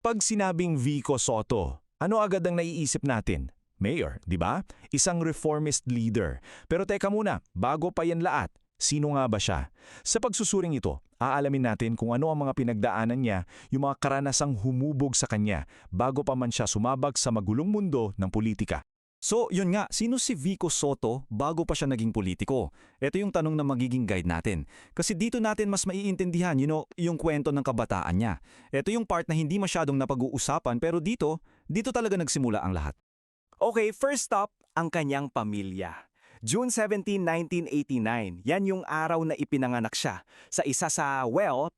Pag sinabing Vico Soto, ano agad ang naiisip natin? Mayor, di ba? Isang reformist leader. Pero teka muna, bago pa yan lahat, sino nga ba siya? Sa pagsusuring ito, aalamin natin kung ano ang mga pinagdaanan niya, yung mga karanasang humubog sa kanya, bago pa man siya sumabak sa magulong mundo ng politika. So, yun nga, sino si Vico Soto bago pa siya naging politiko? Ito yung tanong na magiging guide natin. Kasi dito natin mas maiintindihan, yung kwento ng kabataan niya. Ito yung part na hindi masyadong napag-uusapan pero dito talaga nagsimula ang lahat. Okay, first stop, ang kanyang pamilya. June 17, 1989, yan yung araw na ipinanganak siya sa isa sa,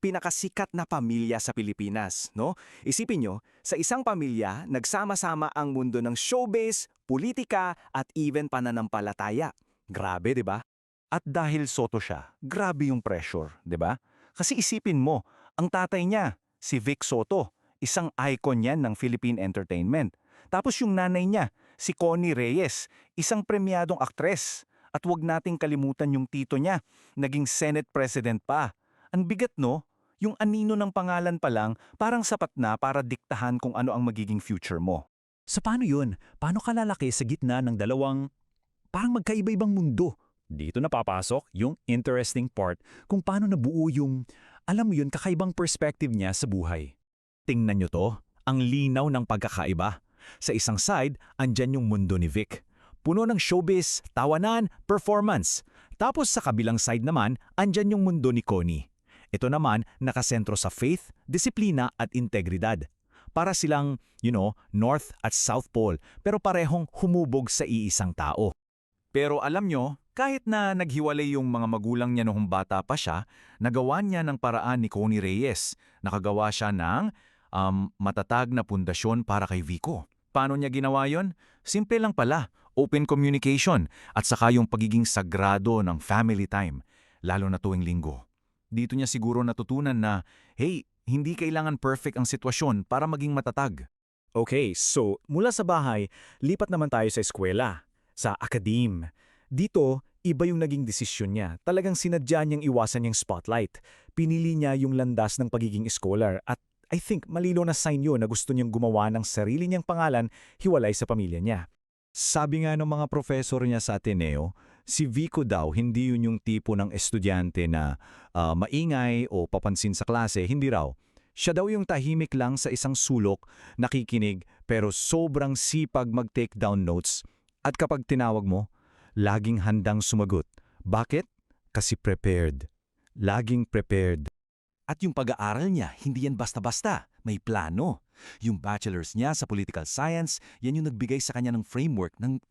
pinakasikat na pamilya sa Pilipinas, no? Isipin nyo, sa isang pamilya, nagsama-sama ang mundo ng showbiz, politika, at even pananampalataya. Grabe, di ba? At dahil Soto siya, grabe yung pressure, di ba? Kasi isipin mo, ang tatay niya, si Vic Soto, isang icon yan ng Philippine entertainment. Tapos yung nanay niya, si Connie Reyes, isang premyadong aktres. At wag nating kalimutan yung tito niya, naging Senate President pa. Ang bigat no? Yung anino ng pangalan pa lang, parang sapat na para diktahan kung ano ang magiging future mo. Sa paano yun? Paano ka lalaki sa gitna ng dalawang parang magkaiba-ibang mundo? Dito na papasok yung interesting part kung paano nabuo yung, alam mo yun, kakaibang perspective niya sa buhay. Tingnan nyo to, ang linaw ng pagkakaiba. Sa isang side, andyan yung mundo ni Vic. Puno ng showbiz, tawanan, performance. Tapos sa kabilang side naman, andyan yung mundo ni Connie. Ito naman, nakasentro sa faith, disiplina at integridad. Para silang, North at South Pole, pero parehong humubog sa iisang tao. Pero alam nyo, kahit na naghiwalay yung mga magulang niya noong bata pa siya, nagawa niya ng paraan ni Connie Reyes. Nakagawa siya ng matatag na pundasyon para kay Vico. Paano niya ginawa yon? Simple lang pala, open communication at saka yung pagiging sagrado ng family time, lalo na tuwing linggo. Dito niya siguro natutunan na, hey, hindi kailangan perfect ang sitwasyon para maging matatag. Okay, so mula sa bahay, lipat naman tayo sa eskwela, sa academe. Dito, iba yung naging desisyon niya. Talagang sinadya niyang iwasan yung spotlight. Pinili niya yung landas ng pagiging scholar at I think malino na sign yun na gusto niyang gumawa ng sarili niyang pangalan hiwalay sa pamilya niya. Sabi nga ng mga professor niya sa Ateneo, si Vico daw hindi yun yung tipo ng estudyante na maingay o papansin sa klase, hindi raw. Siya daw yung tahimik lang sa isang sulok, nakikinig pero sobrang sipag mag-take down notes. At kapag tinawag mo, laging handang sumagot. Bakit? Kasi prepared. Laging prepared. At yung pag-aaral niya, hindi yan basta-basta. May plano. Yung bachelor's niya sa political science, yan yung nagbigay sa kanya ng framework, ng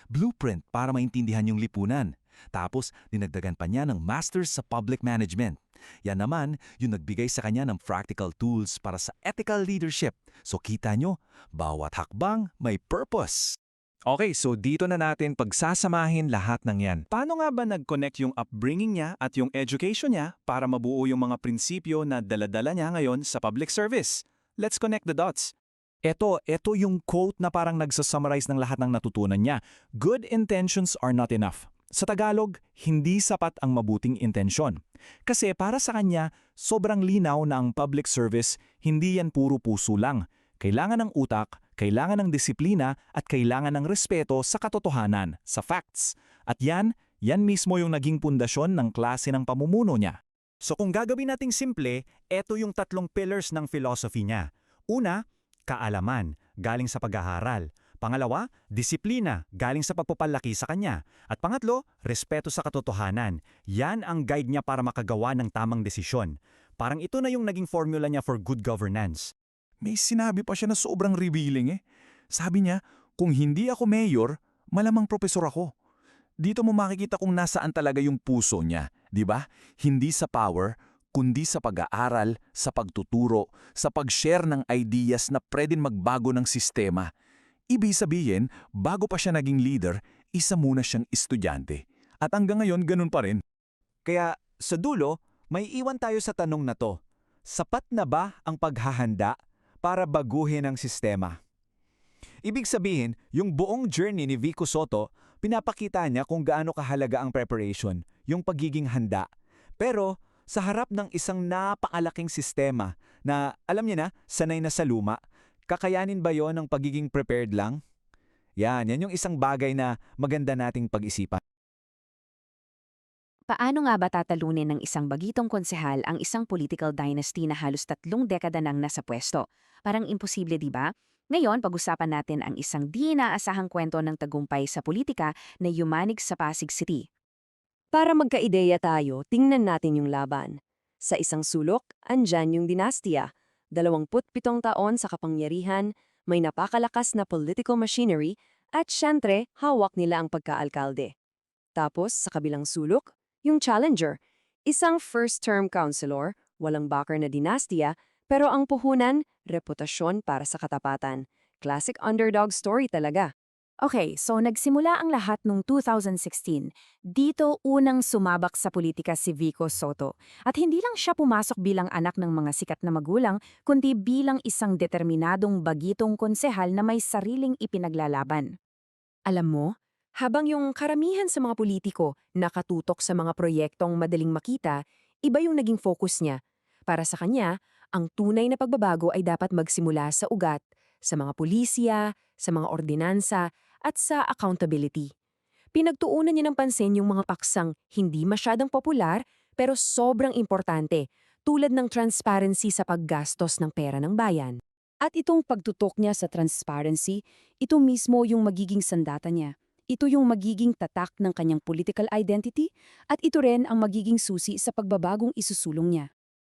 blueprint para maintindihan yung lipunan. Tapos, dinagdagan pa niya ng master's sa public management. Yan naman, yung nagbigay sa kanya ng practical tools para sa ethical leadership. So kita nyo, bawat hakbang may purpose. Okay, so dito na natin pagsasamahin lahat ng yan. Paano nga ba nag-connect yung upbringing niya at yung education niya para mabuo yung mga prinsipyo na daladala niya ngayon sa public service? Let's connect the dots. Ito yung quote na parang nagsasummarize ng lahat ng natutunan niya. Good intentions are not enough. Sa Tagalog, hindi sapat ang mabuting intensyon. Kasi para sa kanya, sobrang linaw na ang public service, hindi yan puro puso lang. Kailangan ng utak, kailangan ng disiplina at kailangan ng respeto sa katotohanan, sa facts. At yan mismo yung naging pundasyon ng klase ng pamumuno niya. So kung gagawin nating simple, eto yung tatlong pillars ng philosophy niya. Una, kaalaman, galing sa pag-aaral. Pangalawa, disiplina, galing sa pagpapalaki sa kanya. At pangatlo, respeto sa katotohanan. Yan ang guide niya para makagawa ng tamang desisyon. Parang ito na yung naging formula niya for good governance. May sinabi pa siya na sobrang revealing eh. Sabi niya, kung hindi ako mayor, malamang profesor ako. Dito mo makikita kung nasaan talaga yung puso niya, di ba? Hindi sa power, kundi sa pag-aaral, sa pagtuturo, sa pag-share ng ideas na pwedeng magbago ng sistema. Ibig sabihin, bago pa siya naging leader, isa muna siyang estudyante. At hanggang ngayon, ganun pa rin. Kaya sa dulo, may iwan tayo sa tanong na to. Sapat na ba ang paghahanda para baguhin ang sistema? Ibig sabihin, yung buong journey ni Vico Soto, pinapakita niya kung gaano kahalaga ang preparation, yung pagiging handa. Pero sa harap ng isang napakalaking sistema na, alam niyo na, sanay na sa luma, kakayanin ba yon ng pagiging prepared lang? Yan yung isang bagay na maganda nating pag-isipan. Paano nga ba tatalunin ng isang bagitong konsehal ang isang political dynasty na halos 3 dekada nang nasa pwesto? Parang imposible, di ba? Ngayon, pag-usapan natin ang isang di inaasahang kwento ng tagumpay sa politika na yumanig sa Pasig City. Para magkaideya tayo, tingnan natin yung laban. Sa isang sulok, andyan yung dinastiya. 27 taon sa kapangyarihan, may napakalakas na political machinery, at syempre, hawak nila ang pagkaalkalde. Tapos, sa kabilang sulok, yung challenger. Isang first-term councilor, walang backer na dinastiya, pero ang puhunan, reputasyon para sa katapatan. Classic underdog story talaga. Okay, so nagsimula ang lahat noong 2016. Dito unang sumabak sa politika si Vico Soto. At hindi lang siya pumasok bilang anak ng mga sikat na magulang, kundi bilang isang determinadong bagitong konsehal na may sariling ipinaglalaban. Alam mo, habang yung karamihan sa mga politiko nakatutok sa mga proyektong madaling makita, iba yung naging focus niya. Para sa kanya, ang tunay na pagbabago ay dapat magsimula sa ugat, sa mga pulisya, sa mga ordinansa, at sa accountability. Pinagtuunan niya ng pansin yung mga paksang hindi masyadong popular pero sobrang importante, tulad ng transparency sa paggastos ng pera ng bayan. At itong pagtutok niya sa transparency, ito mismo yung magiging sandata niya. Ito yung magiging tatak ng kanyang political identity at ito rin ang magiging susi sa pagbabagong isusulong niya.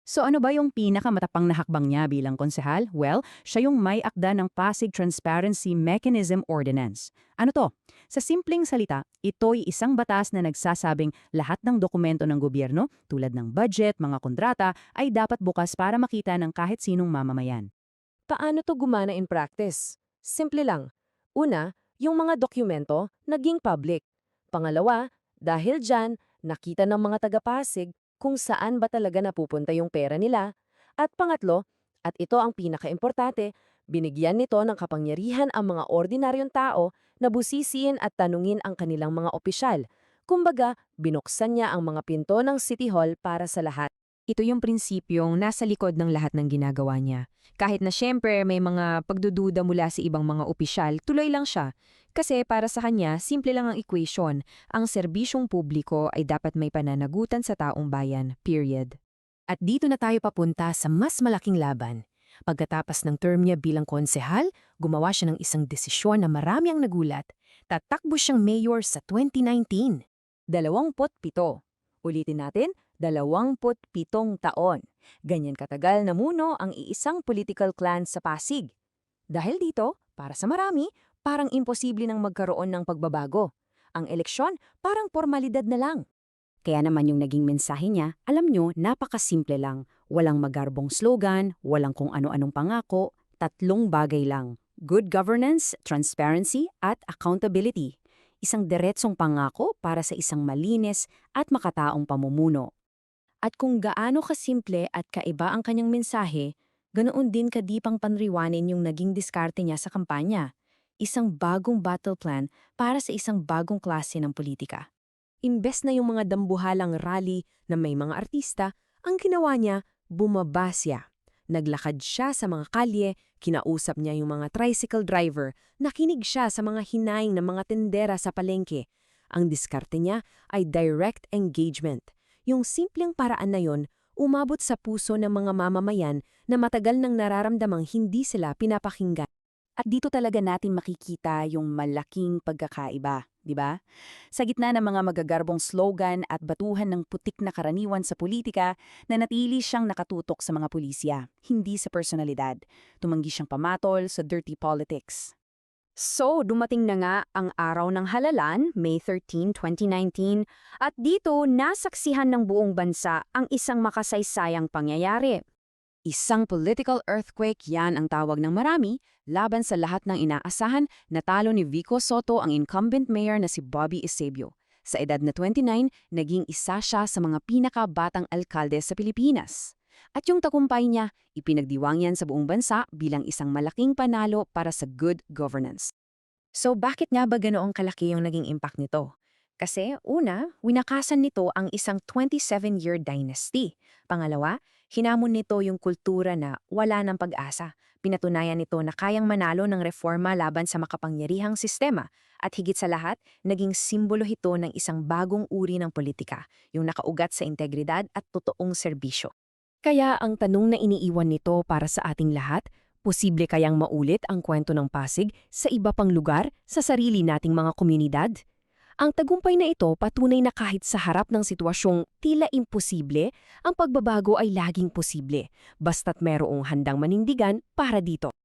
So ano ba yung pinakamatapang na hakbang niya bilang konsehal? Well, siya yung may akda ng Pasig Transparency Mechanism Ordinance. Ano to? Sa simpleng salita, ito'y isang batas na nagsasabing lahat ng dokumento ng gobyerno, tulad ng budget, mga kontrata, ay dapat bukas para makita ng kahit sinong mamamayan. Paano to gumana in practice? Simple lang. Una, yung mga dokumento naging public. Pangalawa, dahil dyan, nakita ng mga taga-Pasig kung saan ba talaga napupunta yung pera nila. At pangatlo, at ito ang pinakaimportante, binigyan nito ng kapangyarihan ang mga ordinaryong tao na busisiin at tanungin ang kanilang mga opisyal. Kumbaga, binuksan niya ang mga pinto ng City Hall para sa lahat. Ito yung prinsipyong nasa likod ng lahat ng ginagawa niya. Kahit na syempre may mga pagdududa mula sa ibang mga opisyal, tuloy lang siya. Kasi para sa kanya, simple lang ang equation. Ang serbisyong publiko ay dapat may pananagutan sa taong bayan, period. At dito na tayo papunta sa mas malaking laban. Pagkatapos ng term niya bilang konsehal, gumawa siya ng isang desisyon na marami ang nagulat. Tatakbo siyang mayor sa 2019. 27. Ulitin natin, 27 taon. Ganyan katagal na muno ang iisang political clan sa Pasig. Dahil dito, para sa marami, parang imposible nang magkaroon ng pagbabago. Ang eleksyon, parang formalidad na lang. Kaya naman yung naging mensahe niya, alam nyo, napakasimple lang. Walang magarbong slogan, walang kung ano-anong pangako, 3 bagay lang. Good governance, transparency, at accountability. Isang diretsong pangako para sa isang malinis at makataong pamumuno. At kung gaano kasimple at kaiba ang kanyang mensahe, ganoon din kadipang panriwanin yung naging diskarte niya sa kampanya. Isang bagong battle plan para sa isang bagong klase ng politika. Imbes na yung mga dambuhalang rally na may mga artista, ang ginawa niya, bumaba siya. Naglakad siya sa mga kalye, kinausap niya yung mga tricycle driver, nakinig siya sa mga hinaing ng mga tendera sa palengke. Ang diskarte niya ay direct engagement. Yung simpleng paraan na yon, umabot sa puso ng mga mamamayan na matagal nang nararamdamang hindi sila pinapakinggan. At dito talaga natin makikita yung malaking pagkakaiba, di ba? Sa gitna ng mga magagarbong slogan at batuhan ng putik na karaniwan sa politika, nanatili siyang nakatutok sa mga pulisya, hindi sa personalidad. Tumanggi siyang pamatol sa dirty politics. So, dumating na nga ang araw ng halalan, May 13, 2019, at dito nasaksihan ng buong bansa ang isang makasaysayang pangyayari. Isang political earthquake, yan ang tawag ng marami, laban sa lahat ng inaasahan, natalo ni Vico Soto ang incumbent mayor na si Bobby Eusebio. Sa edad na 29, naging isa siya sa mga pinakabatang alkalde sa Pilipinas. At yung tagumpay niya, ipinagdiwang yan sa buong bansa bilang isang malaking panalo para sa good governance. So bakit nga ba ganoong kalaki yung naging impact nito? Kasi una, winakasan nito ang isang 27-year dynasty. Pangalawa, hinamon nito yung kultura na wala ng pag-asa. Pinatunayan nito na kayang manalo ng reforma laban sa makapangyarihang sistema. At higit sa lahat, naging simbolo ito ng isang bagong uri ng politika, yung nakaugat sa integridad at totoong serbisyo. Kaya ang tanong na iniiwan nito para sa ating lahat, posible kayang maulit ang kwento ng Pasig sa iba pang lugar sa sarili nating mga komunidad? Ang tagumpay na ito patunay na kahit sa harap ng sitwasyong tila imposible, ang pagbabago ay laging posible, basta't merong handang manindigan para dito.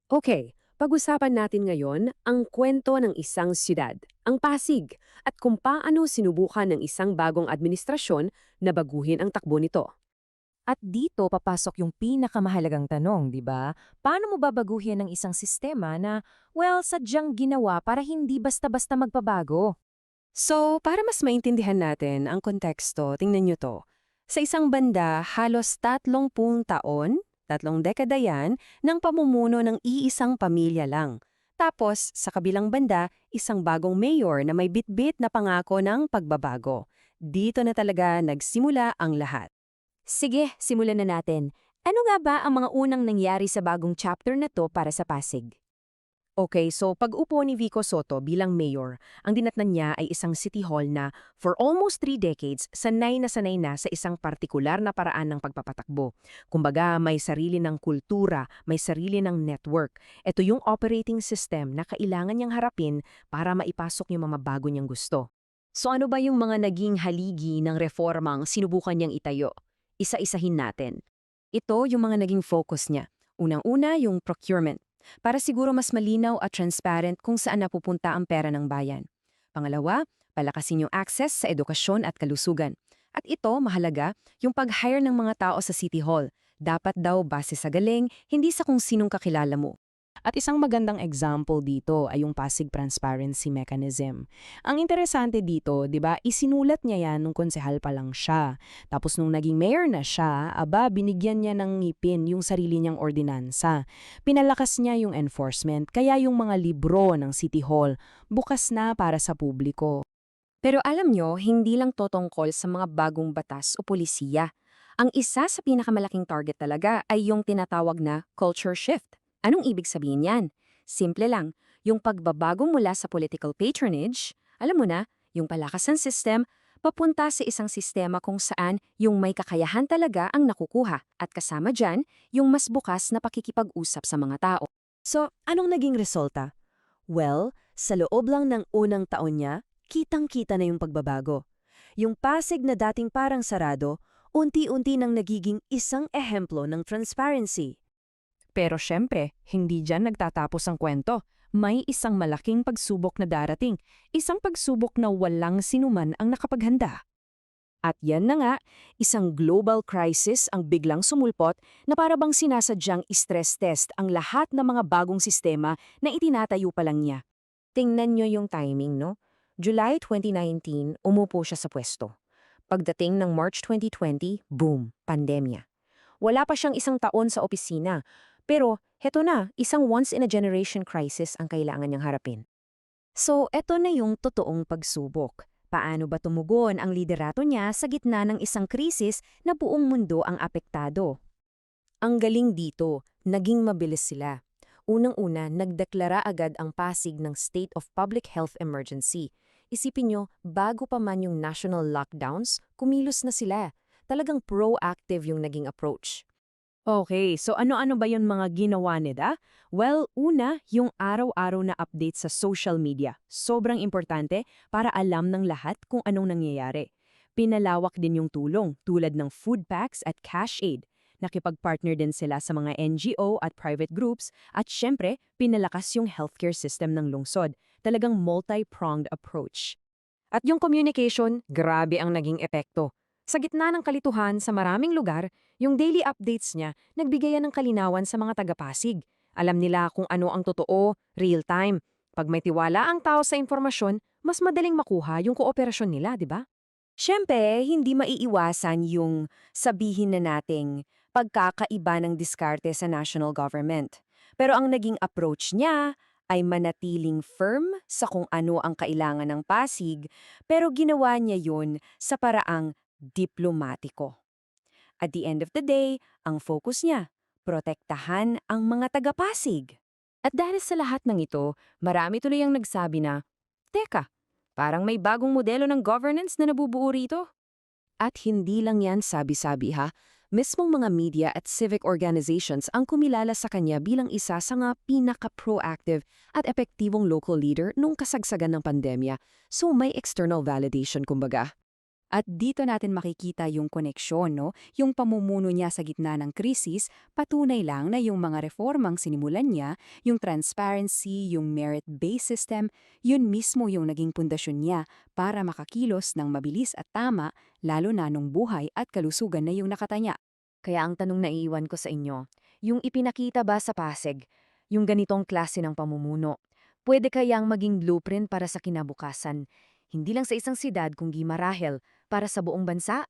Okay, pag-usapan natin ngayon ang kwento ng isang siyudad, ang Pasig, at kung paano sinubukan ng isang bagong administrasyon na baguhin ang takbo nito. At dito papasok yung pinakamahalagang tanong, di ba? Paano mo babaguhin ang isang sistema na, sadyang ginawa para hindi basta-basta magpabago? So, para mas maintindihan natin ang konteksto, tingnan nyo to. Sa isang banda, halos 30 taon, 3 dekada yan, ng pamumuno ng iisang pamilya lang. Tapos, sa kabilang banda, isang bagong mayor na may bitbit na pangako ng pagbabago. Dito na talaga nagsimula ang lahat. Sige, simulan na natin. Ano nga ba ang mga unang nangyari sa bagong chapter na to para sa Pasig? Okay, so pag-upo ni Vico Soto bilang mayor, ang dinatnan niya ay isang city hall na for almost 3 decades sanay na sa isang partikular na paraan ng pagpapatakbo. Kumbaga, may sarili ng kultura, may sarili ng network. Ito yung operating system na kailangan niyang harapin para maipasok yung mga bago niyang gusto. So ano ba yung mga naging haligi ng reformang sinubukan niyang itayo? Isa-isahin natin. Ito yung mga naging focus niya. Unang-una, yung procurement. Para siguro mas malinaw at transparent kung saan napupunta ang pera ng bayan. Pangalawa, palakasin yung access sa edukasyon at kalusugan. At ito, mahalaga, yung pag-hire ng mga tao sa City Hall. Dapat daw base sa galing, hindi sa kung sinong kakilala mo. At isang magandang example dito ay yung Pasig Transparency Mechanism. Ang interesante dito, 'di ba, isinulat niya yan nung konsehal pa lang siya. Tapos nung naging mayor na siya, binigyan niya ng ngipin yung sarili niyang ordinansa. Pinalakas niya yung enforcement, kaya yung mga libro ng City Hall bukas na para sa publiko. Pero alam nyo, hindi lang to tungkol sa mga bagong batas o polisiya. Ang isa sa pinakamalaking target talaga ay yung tinatawag na culture shift. Anong ibig sabihin yan? Simple lang, yung pagbabago mula sa political patronage, alam mo na, yung palakasan system, papunta sa isang sistema kung saan yung may kakayahan talaga ang nakukuha at kasama dyan yung mas bukas na pakikipag-usap sa mga tao. So, anong naging resulta? Well, sa loob lang ng unang taon niya, kitang-kita na yung pagbabago. Yung Pasig na dating parang sarado, unti-unti nang nagiging isang ehemplo ng transparency. Pero syempre, hindi dyan nagtatapos ang kwento. May isang malaking pagsubok na darating. Isang pagsubok na walang sinuman ang nakapaghanda. At yan na nga, isang global crisis ang biglang sumulpot na para bang sinasadyang stress test ang lahat ng mga bagong sistema na itinatayo pa lang niya. Tingnan nyo yung timing, no? July 2019, umupo siya sa pwesto. Pagdating ng March 2020, boom, pandemya. Wala pa siyang isang taon sa opisina. Pero, heto na, isang once-in-a-generation crisis ang kailangan niyang harapin. So, eto na yung totoong pagsubok. Paano ba tumugon ang liderato niya sa gitna ng isang krisis na buong mundo ang apektado? Ang galing dito, naging mabilis sila. Unang-una, nagdeklara agad ang Pasig ng State of Public Health Emergency. Isipin nyo, bago pa man yung national lockdowns, kumilos na sila. Talagang proactive yung naging approach. Okay, so ano-ano ba yung mga ginawa nila? Well, una, yung araw-araw na update sa social media. Sobrang importante para alam ng lahat kung anong nangyayari. Pinalawak din yung tulong tulad ng food packs at cash aid. Nakipag-partner din sila sa mga NGO at private groups at syempre, pinalakas yung healthcare system ng lungsod. Talagang multi-pronged approach. At yung communication, grabe ang naging epekto. Sa gitna ng kalituhan sa maraming lugar, yung daily updates niya nagbigayan ng kalinawan sa mga taga-Pasig. Alam nila kung ano ang totoo, real-time. Pag may tiwala ang tao sa impormasyon, mas madaling makuha yung kooperasyon nila, di ba? Siyempre, hindi maiiwasan yung sabihin na nating pagkakaiba ng diskarte sa national government. Pero ang naging approach niya, ay manatiling firm sa kung ano ang kailangan ng Pasig, pero ginawa niya yun sa paraang diplomatiko. At the end of the day, ang focus niya, protektahan ang mga taga-Pasig. At dahil sa lahat ng ito, marami tuloy ang nagsabi na, "Teka, parang may bagong modelo ng governance na nabubuo rito." At hindi lang yan sabi-sabi ha, mismong mga media at civic organizations ang kumilala sa kanya bilang isa sa mga pinaka-proactive at epektibong local leader nung kasagsagan ng pandemya, so may external validation kumbaga. At dito natin makikita yung koneksyon, no? Yung pamumuno niya sa gitna ng krisis, patunay lang na yung mga reformang sinimulan niya, yung transparency, yung merit-based system, yun mismo yung naging pundasyon niya para makakilos ng mabilis at tama, lalo na nung buhay at kalusugan na yung nakatanya. Kaya ang tanong na iiwan ko sa inyo, yung ipinakita ba sa Pasig, yung ganitong klase ng pamumuno, pwede kayang maging blueprint para sa kinabukasan, hindi lang sa isang siyudad kundi marahil para sa buong bansa?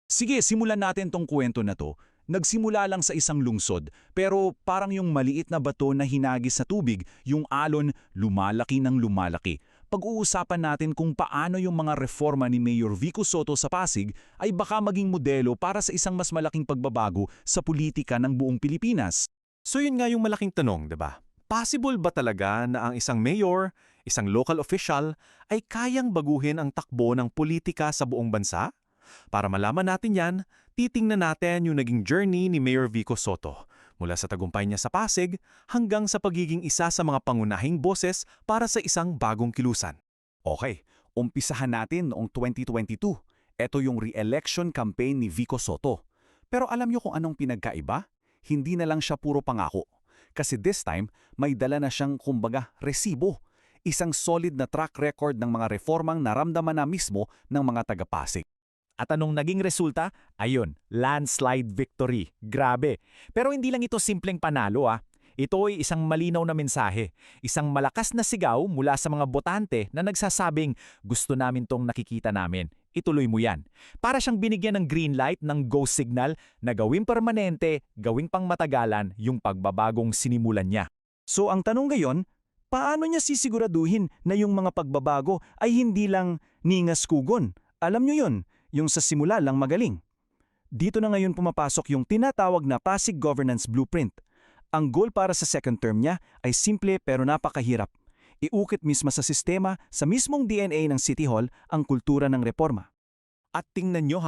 Sige, simulan natin tong kwento na to. Nagsimula lang sa isang lungsod, pero parang yung maliit na bato na hinagis sa tubig, yung alon, lumalaki ng lumalaki. Pag-uusapan natin kung paano yung mga reforma ni Mayor Vico Sotto sa Pasig ay baka maging modelo para sa isang mas malaking pagbabago sa politika ng buong Pilipinas. So yun nga yung malaking tanong, 'di ba? Possible ba talaga na ang isang mayor, isang local official, ay kayang baguhin ang takbo ng politika sa buong bansa? Para malaman natin yan, titingnan natin yung naging journey ni Mayor Vico Sotto, mula sa tagumpay niya sa Pasig hanggang sa pagiging isa sa mga pangunahing boses para sa isang bagong kilusan. Okay, umpisahan natin noong 2022. Ito yung re-election campaign ni Vico Sotto. Pero alam niyo kung anong pinagkaiba? Hindi na lang siya puro pangako. Kasi this time, may dala na siyang kumbaga resibo. Isang solid na track record ng mga reformang naramdaman na mismo ng mga taga-Pasig. At anong naging resulta? Ayun, landslide victory. Grabe. Pero hindi lang ito simpleng panalo Ito ay isang malinaw na mensahe, isang malakas na sigaw mula sa mga botante na nagsasabing, gusto namin tong nakikita namin, ituloy mo yan. Para siyang binigyan ng green light ng go signal na gawing permanente, gawing pangmatagalan yung pagbabagong sinimulan niya. So ang tanong ngayon, paano niya sisiguraduhin na yung mga pagbabago ay hindi lang ningas-kugon? Alam niyo yun, yung sa simula lang magaling. Dito na ngayon pumapasok yung tinatawag na Pasig Governance Blueprint. Ang goal para sa second term niya ay simple pero napakahirap. Iukit mismo sa sistema, sa mismong DNA ng City Hall, ang kultura ng reforma. At tingnan nyo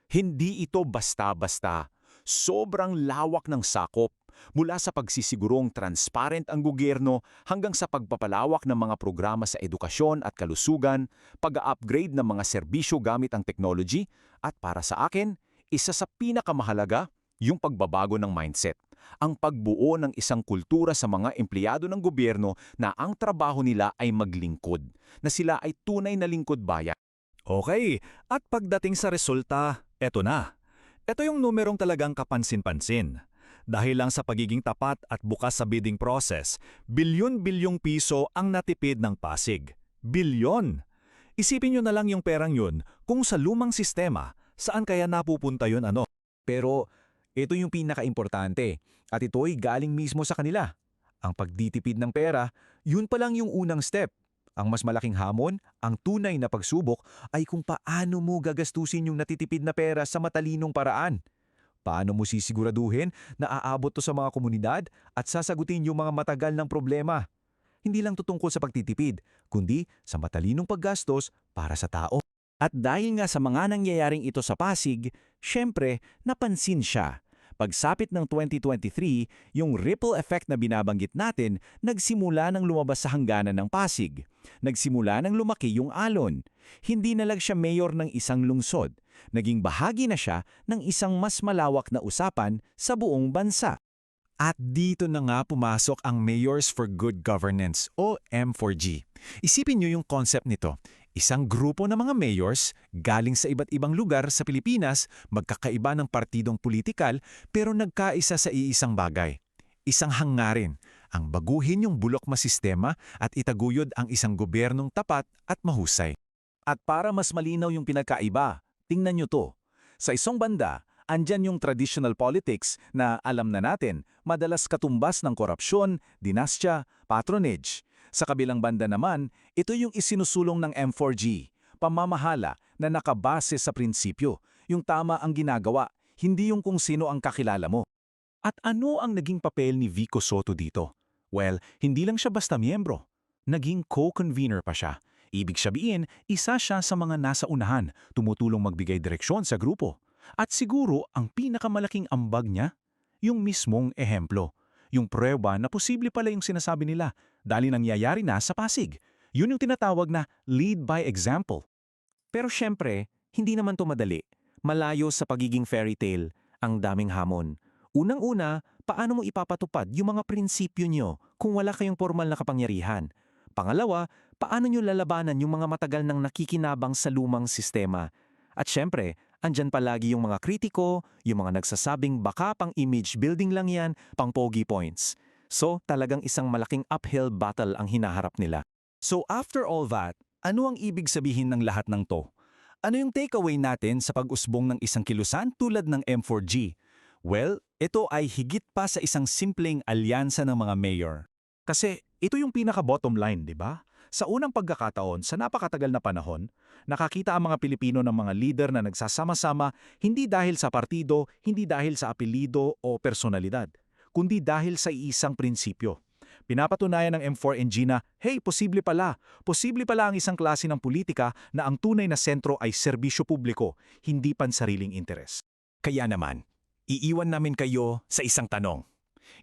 hindi ito basta-basta. Sobrang lawak ng sakop. Mula sa pagsisigurong transparent ang gobyerno hanggang sa pagpapalawak ng mga programa sa edukasyon at kalusugan, pag-upgrade ng mga serbisyo gamit ang technology, at para sa akin, isa sa pinakamahalaga, yung pagbabago ng mindset. Ang pagbuo ng isang kultura sa mga empleyado ng gobyerno na ang trabaho nila ay maglingkod, na sila ay tunay na lingkod bayan. Okay, at pagdating sa resulta, eto na. Ito yung numerong talagang kapansin-pansin. Dahil lang sa pagiging tapat at bukas sa bidding process, bilyon-bilyong piso ang natipid ng Pasig. Bilyon! Isipin nyo na lang yung perang yun kung sa lumang sistema, saan kaya napupunta yun ano? Pero ito yung pinaka-importante at ito ay galing mismo sa kanila. Ang pagditipid ng pera, yun pa lang yung unang step. Ang mas malaking hamon, ang tunay na pagsubok, ay kung paano mo gagastusin yung natitipid na pera sa matalinong paraan. Paano mo sisiguraduhin na aabot to sa mga komunidad at sasagutin yung mga matagal ng problema? Hindi lang tutungkol sa pagtitipid, kundi sa matalinong paggastos para sa tao. At dahil nga sa mga nangyayaring ito sa Pasig, syempre, napansin siya. Pagsapit ng 2023, yung ripple effect na binabanggit natin, nagsimula nang lumabas sa hangganan ng Pasig. Nagsimula nang lumaki yung alon. Hindi na lang siya mayor ng isang lungsod. Naging bahagi na siya ng isang mas malawak na usapan sa buong bansa. At dito na nga pumasok ang Mayors for Good Governance o M4G. Isipin niyo yung concept nito. Isang grupo ng mga mayors galing sa iba't ibang lugar sa Pilipinas, magkakaiba ng partidong politikal pero nagkaisa sa iisang bagay. Isang hangarin, ang baguhin yung bulok na sistema at itaguyod ang isang gobyernong tapat at mahusay. At para mas malinaw yung pinagkaiba, tingnan nyo to. Sa isang banda, andyan yung traditional politics na alam na natin, madalas katumbas ng korupsyon, dinastya, patronage. Sa kabilang banda naman, ito yung isinusulong ng M4G, pamamahala na nakabase sa prinsipyo, yung tama ang ginagawa, hindi yung kung sino ang kakilala mo. At ano ang naging papel ni Vico Soto dito? Well, hindi lang siya basta miyembro. Naging co-convener pa siya. Ibig sabihin, isa siya sa mga nasa unahan, tumutulong magbigay direksyon sa grupo. At siguro, ang pinakamalaking ambag niya, yung mismong ehemplo. Yung prueba na posible pala yung sinasabi nila dahil nangyayari na sa Pasig. Yun yung tinatawag na lead by example. Pero syempre, hindi naman to madali. Malayo sa pagiging fairy tale, ang daming hamon. Unang-una, paano mo ipapatupad yung mga prinsipyo nyo kung wala kayong formal na kapangyarihan? Pangalawa, paano nyo lalabanan yung mga matagal nang nakikinabang sa lumang sistema? At syempre, andyan palagi yung mga kritiko, yung mga nagsasabing baka pang image building lang yan, pang pogi points. So, talagang isang malaking uphill battle ang hinaharap nila. So after all that, ano ang ibig sabihin ng lahat ng to? Ano yung takeaway natin sa pag-usbong ng isang kilusan tulad ng M4G? Well, ito ay higit pa sa isang simpleng alyansa ng mga mayor. Kasi ito yung pinaka-bottom line, di ba? Sa unang pagkakataon, sa napakatagal na panahon, nakakita ang mga Pilipino ng mga leader na nagsasama-sama hindi dahil sa partido, hindi dahil sa apelido o personalidad, kundi dahil sa isang prinsipyo. Pinapatunayan ng M4NG na, hey, posible pala ang isang klase ng politika na ang tunay na sentro ay serbisyo publiko, hindi pansariling interes. Kaya naman, iiwan namin kayo sa isang tanong.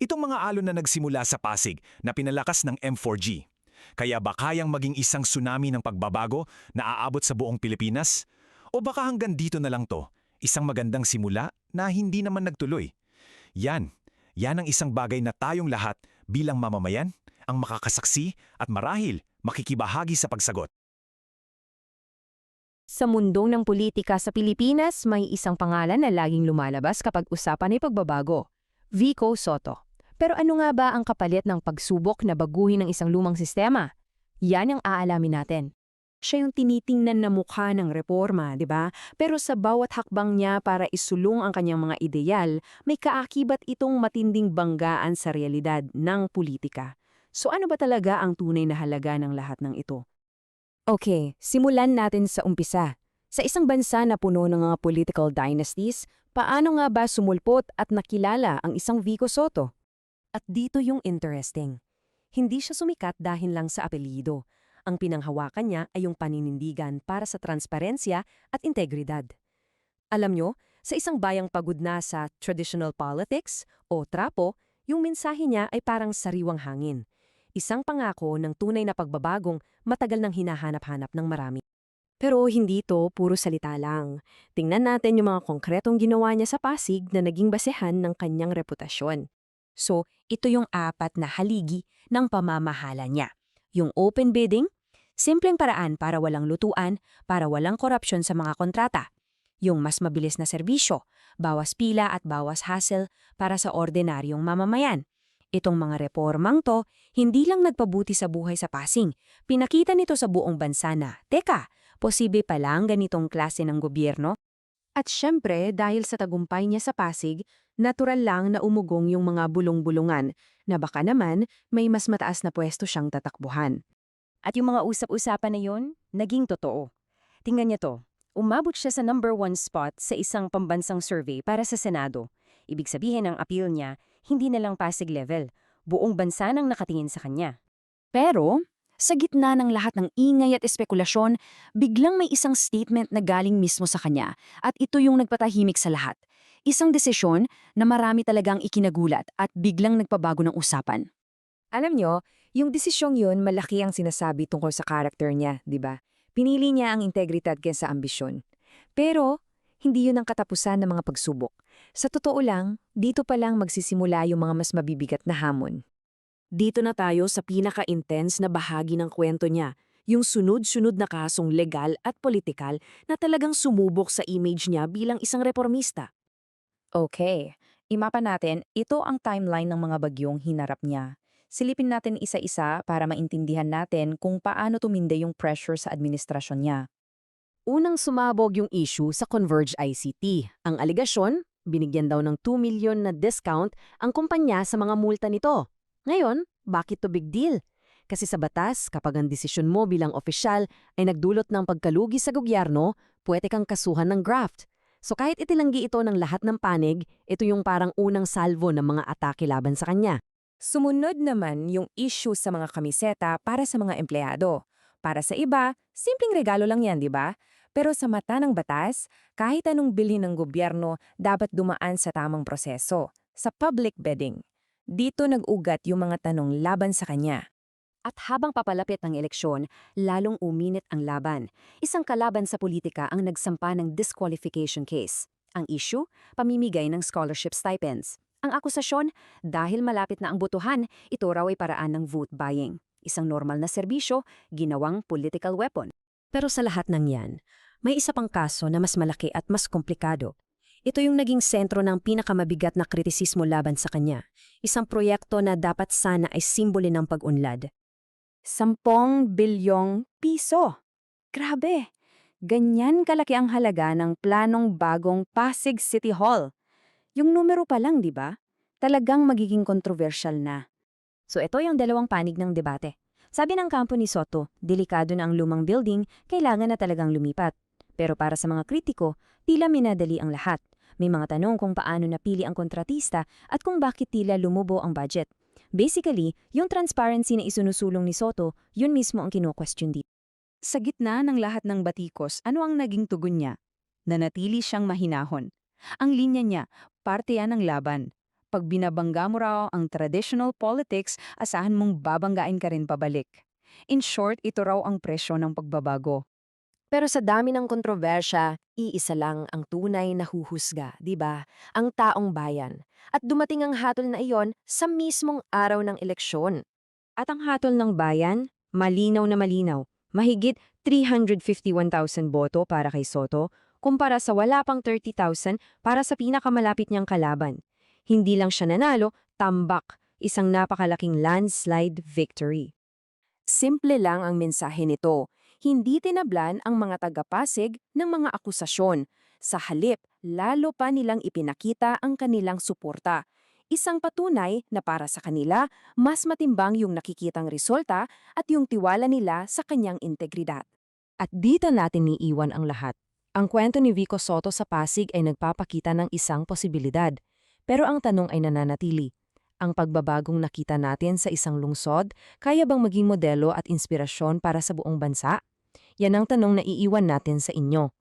Itong mga alon na nagsimula sa Pasig na pinalakas ng M4G, kaya ba kayang maging isang tsunami ng pagbabago na aabot sa buong Pilipinas? O baka hanggang dito na lang to, isang magandang simula na hindi naman nagtuloy? Yan ang isang bagay na tayong lahat bilang mamamayan ang makakasaksi at marahil makikibahagi sa pagsagot. Sa mundong ng politika sa Pilipinas, may isang pangalan na laging lumalabas kapag usapan ay pagbabago. Vico Soto. Pero ano nga ba ang kapalit ng pagsubok na baguhin ng isang lumang sistema? Yan ang aalamin natin. Siya yung tinitingnan na mukha ng reforma, di ba? Pero sa bawat hakbang niya para isulong ang kanyang mga ideal, may kaakibat itong matinding banggaan sa realidad ng politika. So ano ba talaga ang tunay na halaga ng lahat ng ito? Okay, simulan natin sa umpisa. Sa isang bansa na puno ng mga political dynasties, paano nga ba sumulpot at nakilala ang isang Vico Soto? At dito yung interesting. Hindi siya sumikat dahil lang sa apelyido. Ang pinanghawakan niya ay yung paninindigan para sa transparensya at integridad. Alam nyo, sa isang bayang pagod na sa traditional politics o trapo, yung mensahe niya ay parang sariwang hangin. Isang pangako ng tunay na pagbabagong matagal nang hinahanap-hanap ng marami. Pero hindi ito puro salita lang. Tingnan natin yung mga konkretong ginawa niya sa Pasig na naging basehan ng kanyang reputasyon. So, ito yung 4 na haligi ng pamamahala niya. Yung open bidding, simpleng paraan para walang lutuan, para walang korupsyon sa mga kontrata. Yung mas mabilis na serbisyo, bawas pila at bawas hassle para sa ordinaryong mamamayan. Itong mga reformang to, hindi lang nagpabuti sa buhay sa Pasig. Pinakita nito sa buong bansa na, teka, posible palang ganitong klase ng gobyerno? At syempre, dahil sa tagumpay niya sa Pasig, natural lang na umugong yung mga bulong-bulungan na baka naman may mas mataas na pwesto siyang tatakbuhan. At yung mga usap-usapan na yun, naging totoo. Tingnan niyo to, umabot siya sa number 1 spot sa isang pambansang survey para sa Senado. Ibig sabihin ang appeal niya, hindi na lang Pasig level, buong bansa nang nakatingin sa kanya. Pero, sa gitna ng lahat ng ingay at espekulasyon, biglang may isang statement na galing mismo sa kanya at ito yung nagpatahimik sa lahat. Isang desisyon na marami talagang ikinagulat at biglang nagpabago ng usapan. Alam nyo, yung desisyong yun malaki ang sinasabi tungkol sa karakter niya, di ba? Pinili niya ang integridad kaysa ambisyon. Pero, hindi yun ang katapusan ng mga pagsubok. Sa totoo lang, dito pa lang magsisimula yung mga mas mabibigat na hamon. Dito na tayo sa pinaka-intense na bahagi ng kwento niya, yung sunod-sunod na kasong legal at politikal na talagang sumubok sa image niya bilang isang reformista. Okay, imapa natin, ito ang timeline ng mga bagyong hinarap niya. Silipin natin isa-isa para maintindihan natin kung paano tumindi yung pressure sa administrasyon niya. Unang sumabog yung issue sa Converge ICT. Ang aligasyon, Binigyan daw ng 2 milyon na discount ang kumpanya sa mga multa nito. Ngayon, bakit to big deal? Kasi sa batas, kapag ang desisyon mo bilang opisyal ay nagdulot ng pagkalugi sa gobyerno, pwede kang kasuhan ng graft. So kahit itilanggi ito ng lahat ng panig, ito yung parang unang salvo ng mga atake laban sa kanya. Sumunod naman yung issue sa mga kamiseta para sa mga empleyado. Para sa iba, simpleng regalo lang yan, di ba? Pero sa mata ng batas, kahit anong bilhin ng gobyerno dapat dumaan sa tamang proseso, sa public bidding. Dito nag-ugat yung mga tanong laban sa kanya. At habang papalapit ang eleksyon, lalong uminit ang laban. Isang kalaban sa politika ang nagsampa ng disqualification case. Ang issue, pamimigay ng scholarship stipends. Ang akusasyon, dahil malapit na ang botohan, ito raw ay paraan ng vote buying. Isang normal na serbisyo, ginawang political weapon. Pero sa lahat ng yan, may isa pang kaso na mas malaki at mas komplikado. Ito yung naging sentro ng pinakamabigat na kritisismo laban sa kanya. Isang proyekto na dapat sana ay simbolo ng pag-unlad. 10 bilyong piso. Grabe! Ganyan kalaki ang halaga ng planong bagong Pasig City Hall. Yung numero pa lang, di ba? Talagang magiging kontrobersyal na. So ito yung dalawang panig ng debate. Sabi ng kampo ni Soto, delikado na ang lumang building, kailangan na talagang lumipat. Pero para sa mga kritiko, tila minadali ang lahat. May mga tanong kung paano napili ang kontratista at kung bakit tila lumubo ang budget. Basically, yung transparency na isunusulong ni Soto, yun mismo ang kino-question dito. Sa gitna ng lahat ng batikos, ano ang naging tugon niya? Nanatili siyang mahinahon. Ang linya niya, parte yan ng laban. Pag binabangga mo raw ang traditional politics, asahan mong babanggain ka rin pabalik. In short, ito raw ang presyo ng pagbabago. Pero sa dami ng kontrobersya, iisa lang ang tunay na huhusga, di ba? Ang taong bayan. At dumating ang hatol na iyon sa mismong araw ng eleksyon. At ang hatol ng bayan, malinaw na malinaw. Mahigit 351,000 boto para kay Soto, kumpara sa wala pang 30,000 para sa pinakamalapit niyang kalaban. Hindi lang siya nanalo, tambak, isang napakalaking landslide victory. Simple lang ang mensahe nito. Hindi tinablan ang mga taga-Pasig ng mga akusasyon. Sa halip, lalo pa nilang ipinakita ang kanilang suporta. Isang patunay na para sa kanila, mas matimbang yung nakikitang resulta at yung tiwala nila sa kanyang integridad. At dito natin niiwan ang lahat. Ang kwento ni Vico Soto sa Pasig ay nagpapakita ng isang posibilidad. Pero ang tanong ay nananatili. Ang pagbabagong nakita natin sa isang lungsod, kaya bang maging modelo at inspirasyon para sa buong bansa? Yan ang tanong na iiwan natin sa inyo.